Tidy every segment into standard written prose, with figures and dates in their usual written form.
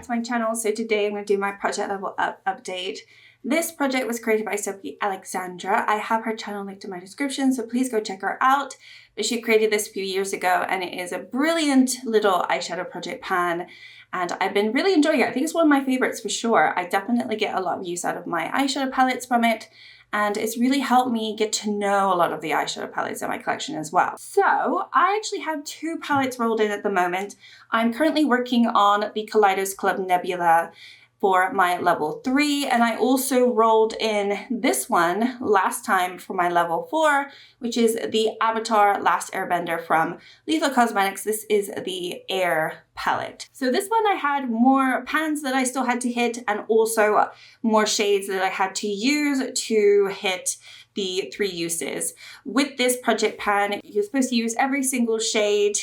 to my channel. So today I'm going to do my project level up update. This project was created by Sophie Alexandra. I have her channel linked in my description, so please go check her out. But she created this a few years ago and it is a brilliant little eyeshadow project pan. And I've been really enjoying it. I think it's one of my favorites for sure. I definitely get a lot of use out of my eyeshadow palettes from it. And it's really helped me get to know a lot of the eyeshadow palettes in my collection as well. So I actually have two palettes rolled in at the moment. I'm currently working on the Kaleidos Club Nebula for my level 3, and I also rolled in this one last time for my level 4, which is the Avatar Last Airbender from Lethal Cosmetics. This is the Air palette. So this one I had more pans that I still had to hit and also more shades that I had to use to hit the 3 uses. With this project pan, you're supposed to use every single shade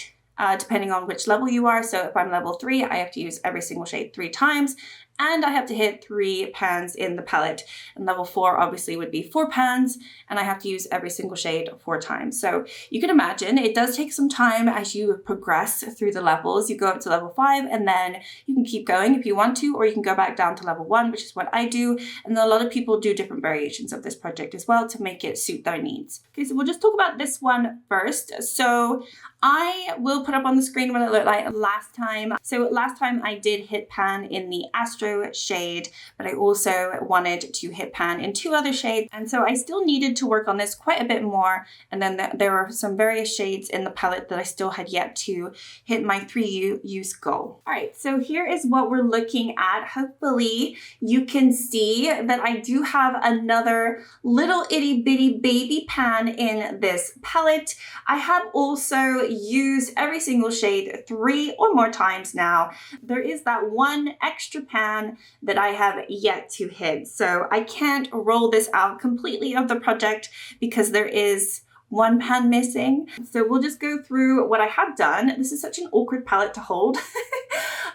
depending on which level you are. So if I'm level 3, I have to use every single shade 3 times. And I have to hit 3 pans in the palette. And level 4 obviously would be 4 pans, and I have to use every single shade 4 times. So you can imagine it does take some time as you progress through the levels. You go up to level 5 and then you can keep going if you want to, or you can go back down to level 1, which is what I do. And a lot of people do different variations of this project as well to make it suit their needs. Okay, so we'll just talk about this one first. So I will put up on the screen what it looked like last time. So last time I did hit pan in the Astro shade, but I also wanted to hit pan in 2 other shades. And so I still needed to work on this quite a bit more. And then there were some various shades in the palette that I still had yet to hit my 3 use goal. All right, so here is what we're looking at. Hopefully you can see that I do have another little itty bitty baby pan in this palette. I have also used every single shade 3 or more times now. There is that one extra pan that I have yet to hit. So I can't roll this out completely of the project because there is 1 pan missing. So we'll just go through what I have done. This is such an awkward palette to hold.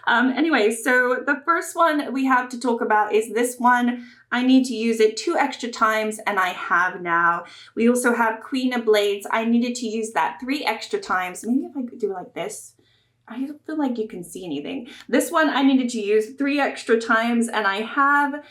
Anyway, so the first one we have to talk about is this one. I need to use it 2 extra times and I have now. We also have Queen of Blades. I needed to use that 3 extra times. Maybe if I could do it like this. I don't feel like you can see anything. This one I needed to use 3 extra times and I have,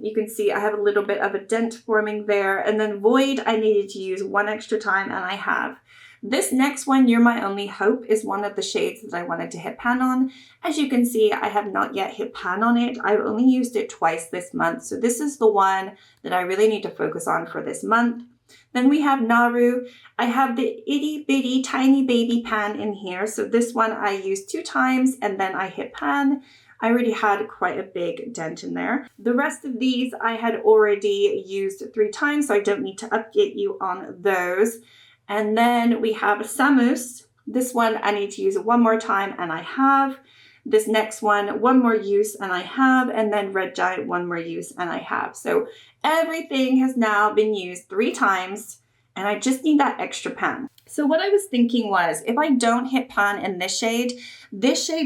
you can see I have a little bit of a dent forming there. And then Void I needed to use 1 extra time and I have. This next one, You're My Only Hope, is one of the shades that I wanted to hit pan on. As you can see, I have not yet hit pan on it. I've only used it twice this month. So this is the one that I really need to focus on for this month. Then we have Naru. I have the itty bitty tiny baby pan in here. So this one I used 2 times and then I hit pan. I already had quite a big dent in there. The rest of these I had already used 3 times, so I don't need to update you on those. And then we have Samus. This one I need to use 1 more time and I have. This next one, 1 more use and I have, and then Red Giant, 1 more use and I have. So everything has now been used 3 times and I just need that extra pan. So what I was thinking was, if I don't hit pan in this shade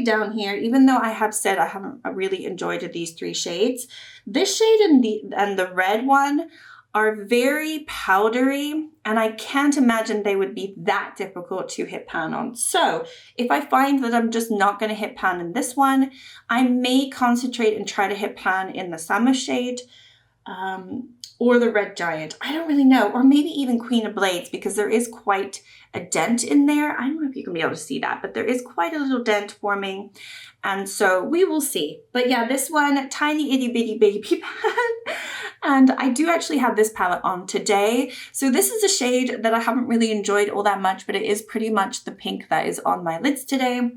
down here, even though I have said I haven't really enjoyed these 3 shades, this shade and the red one are very powdery and I can't imagine they would be that difficult to hit pan on. So if I find that I'm just not going to hit pan in this one, I may concentrate and try to hit pan in the Samus shade or the Red Giant. I don't really know. Or maybe even Queen of Blades, because there is quite a dent in there. I don't know if you can be able to see that, but there is quite a little dent forming. And so we will see. But yeah, this one, tiny itty bitty baby pan. And I do actually have this palette on today. So this is a shade that I haven't really enjoyed all that much, but it is pretty much the pink that is on my lids today.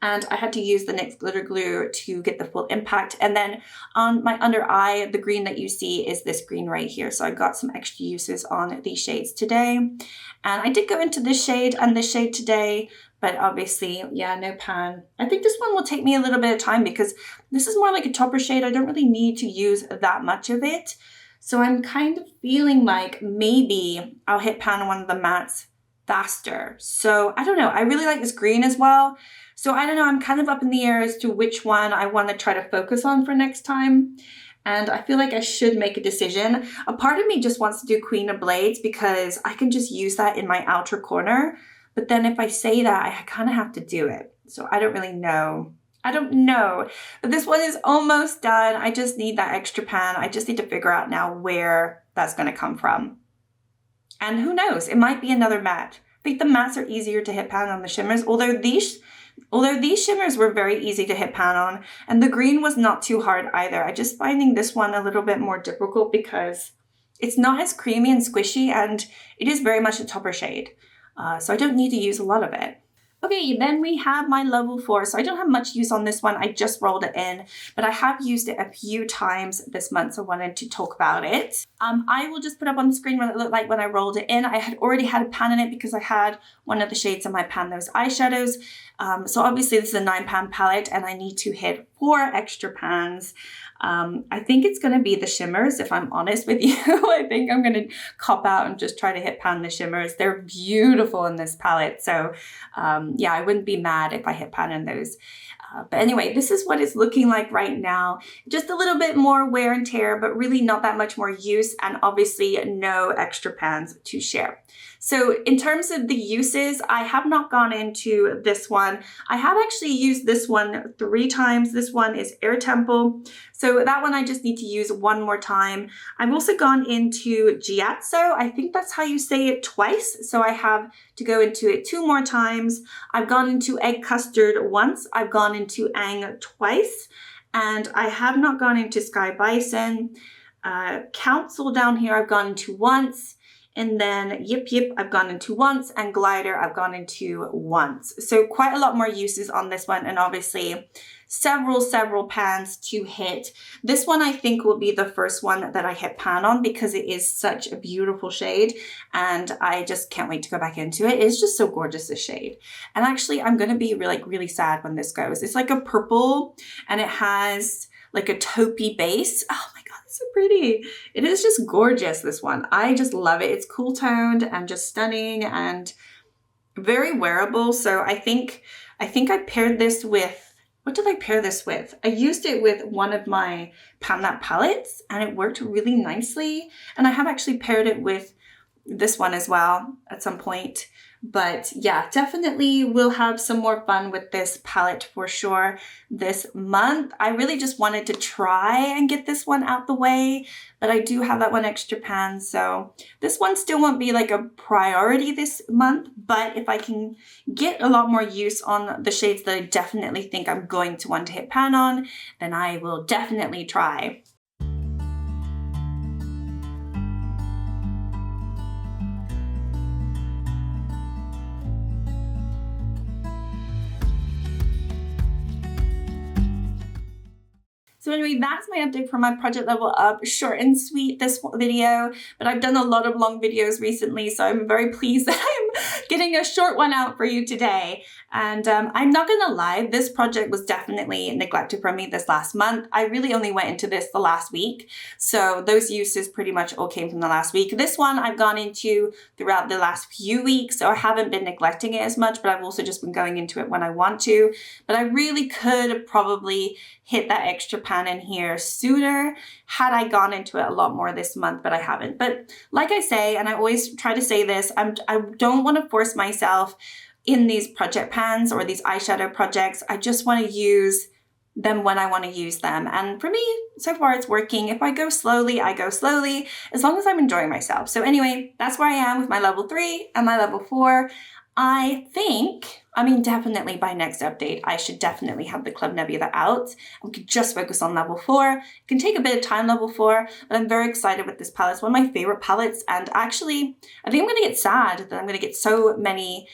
And I had to use the NYX glitter glue to get the full impact. And then on my under eye, the green that you see is this green right here. So I got some extra uses on these shades today. And I did go into this shade and this shade today, but obviously, yeah, no pan. I think this one will take me a little bit of time because this is more like a topper shade. I don't really need to use that much of it. So I'm kind of feeling like maybe I'll hit pan on one of the mattes faster. So I don't know. I really like this green as well. So I don't know. I'm kind of up in the air as to which one I want to try to focus on for next time. And I feel like I should make a decision. A part of me just wants to do Queen of Blades because I can just use that in my outer corner. But then if I say that, I kind of have to do it. So I don't really know. I don't know, but this one is almost done. I just need that extra pan. I just need to figure out now where that's going to come from. And who knows, it might be another matte. I think the mattes are easier to hit pan on the shimmers, although these shimmers were very easy to hit pan on, and the green was not too hard either. I just finding this one a little bit more difficult because it's not as creamy and squishy, and it is very much a topper shade. So I don't need to use a lot of it. Okay, then we have my level 4. So I don't have much use on this one. I just rolled it in, but I have used it a few times this month, so I wanted to talk about it. I will just put up on the screen what it looked like when I rolled it in. I had already had a pan in it because I had one of the shades in my pan, those eyeshadows. So obviously this is a 9-pan palette and I need to hit 4 extra pans. I think it's going to be the shimmers, if I'm honest with you. I think I'm going to cop out and just try to hit pan the shimmers. They're beautiful in this palette. So yeah, I wouldn't be mad if I hit pan in those. But anyway, this is what it's looking like right now. Just a little bit more wear and tear, but really not that much more use, and obviously no extra pans to share. So in terms of the uses, I have not gone into this one. I have actually used this one 3 times. This one is Air Temple. So that one I just need to use 1 more time. I've also gone into Giazzo. I think that's how you say it, twice. So I have to go into it 2 more times. I've gone into Egg Custard once. I've gone into Ang twice. And I have not gone into Sky Bison. Council down here I've gone into once. And then Yip Yip I've gone into once, and Glider I've gone into once. So quite a lot more uses on this one, and obviously several pans to hit. This one I think will be the first one that I hit pan on because it is such a beautiful shade, and I just can't wait to go back into it. It's just so gorgeous, this shade. And actually I'm gonna be really sad when this goes. It's like a purple and it has like a taupey base. Oh my God, it's so pretty. It is just gorgeous, this one. I just love it. It's cool toned and just stunning and very wearable. So I think I paired this with, what did I pair this with? I used it with one of my Pan palettes and it worked really nicely. And I have actually paired it with this one as well at some point. But yeah, definitely we'll have some more fun with this palette for sure this month. I really just wanted to try and get this one out the way, but I do have that 1 extra pan. So this one still won't be like a priority this month, but if I can get a lot more use on the shades that I definitely think I'm going to want to hit pan on, then I will definitely try. So anyway, that's my update for my Project Level Up. Short and sweet, this video, but I've done a lot of long videos recently, so I'm very pleased that I'm getting a short one out for you today. And I'm not gonna lie, this project was definitely neglected from me this last month. I really only went into this the last week, so those uses pretty much all came from the last week. This one I've gone into throughout the last few weeks, so I haven't been neglecting it as much, but I've also just been going into it when I want to. But I really could probably hit that extra pan in here sooner had I gone into it a lot more this month, but I haven't. But like I say, and I always try to say this, I don't want to force myself in these project pans or these eyeshadow projects. I just want to use them when I want to use them. And for me, so far it's working. If I go slowly, I go slowly, as long as I'm enjoying myself. So anyway, that's where I am with my level 3 and my level 4. I think, definitely by next update, I should definitely have the Club Nebula out. We could just focus on level 4. It can take a bit of time, level 4, but I'm very excited with this palette. It's one of my favorite palettes, and actually, I think I'm gonna get sad that I'm gonna get so many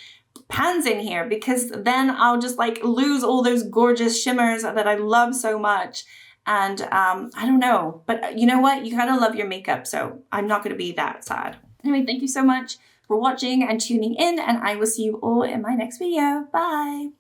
pans in here, because then I'll just like lose all those gorgeous shimmers that I love so much. And I don't know, but you know what? You gotta love your makeup, so I'm not gonna be that sad. Anyway, thank you so much for watching and tuning in, and I will see you all in my next video. Bye!